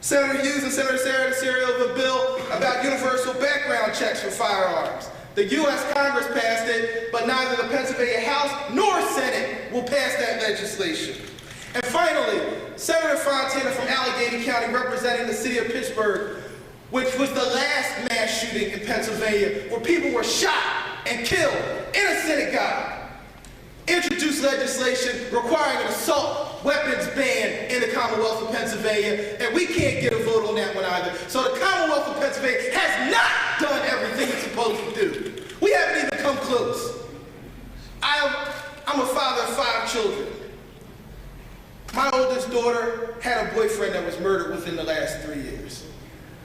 Senator Hughes and Senator Sarah DeCirio of a bill about universal background checks for firearms. The U.S. Congress passed it, but neither the Pennsylvania House nor Senate will pass that legislation. And finally, Senator Fontana from Allegheny County, representing the city of Pittsburgh, which was the last mass shooting in Pennsylvania where people were shot and killed in a synagogue, introduced legislation requiring an assault weapons ban in the Commonwealth of Pennsylvania, and we can't get a vote on that one either. So the Commonwealth of Pennsylvania has not done everything it's supposed to do. We haven't even come close. I'm a father of 5 children. My oldest daughter had a boyfriend that was murdered within the last 3 years.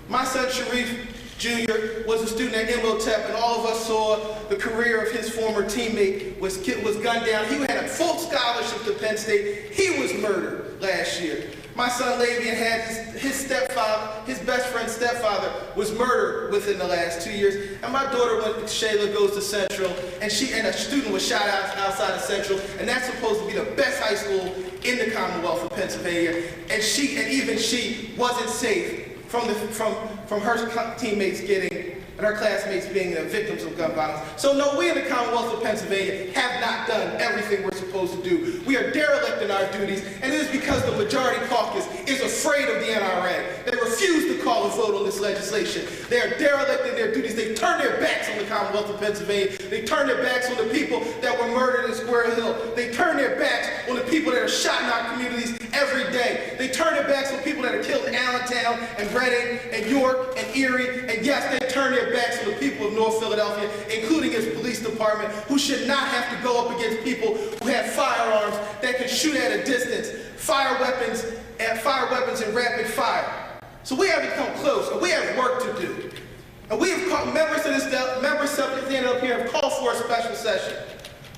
My son Sharif Jr. was a student at Imhotep, and all of us saw the career of his former teammate was gunned down. He had a full scholarship to Penn State. He was murdered last year. My son Lavian had his stepfather, his best friend's stepfather, was murdered within the last 2 years. And my daughter, Shayla, goes to Central, and a student was shot outside of Central, and that's supposed to be the best high school in the Commonwealth of Pennsylvania. And even she wasn't safe from her teammates and her classmates being the victims of gun violence. So no, we in the Commonwealth of Pennsylvania have not done everything we're supposed to do. We are derelict in our duties, and it is because the majority caucus is afraid of the NRA. They refuse to call a vote on this legislation. They are derelict in their duties. They turn their backs on the Commonwealth of Pennsylvania. They turn their backs on the people that were murdered in Square Hill. They turn their backs on the people that are shot in our communities every day. They turn their backs on people that are killed in Allentown and Reading and York and Erie. And yes, they turn their backs on the people of North Philadelphia, including its police department, who should not have to go up against people who have firearms that can shoot at a distance, fire weapons and rapid fire. So we haven't come close, and we have work to do. And we have called, members standing up here have called for a special session.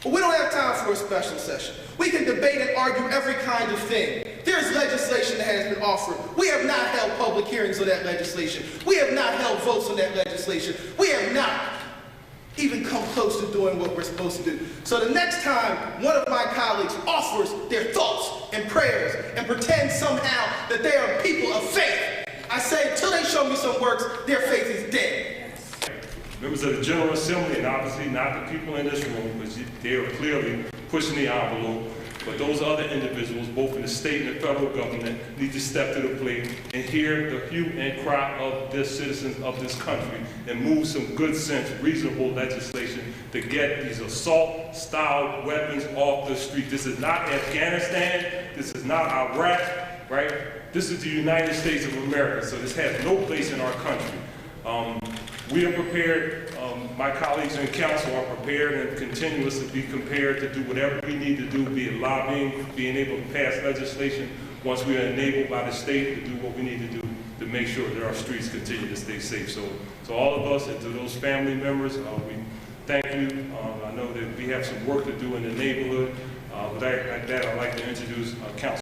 But we don't have time for a special session. We can debate and argue every kind of thing. There's legislation that has been offered. We have not held public hearings on that legislation. We have not held votes on that legislation. We have not even come close to doing what we're supposed to do. So the next time one of my colleagues offers their thoughts and prayers and pretends somehow that they are people of faith, I say until they show me some works, their faith is dead. Members of the General Assembly, and obviously not the people in this room, because they are clearly pushing the envelope, but those other individuals, both in the state and the federal government, need to step to the plate and hear the hue and cry of the citizens of this country and move some good sense, reasonable legislation to get these assault-style weapons off the street. This is not Afghanistan. This is not Iraq, right? This is the United States of America, so this has no place in our country. We are prepared, my colleagues in council are prepared and continuously be prepared to do whatever we need to do, be it lobbying, being able to pass legislation once we are enabled by the state to do what we need to do to make sure that our streets continue to stay safe. So to all of us and to those family members, we thank you. I know that we have some work to do in the neighborhood. With that, I'd like to introduce Council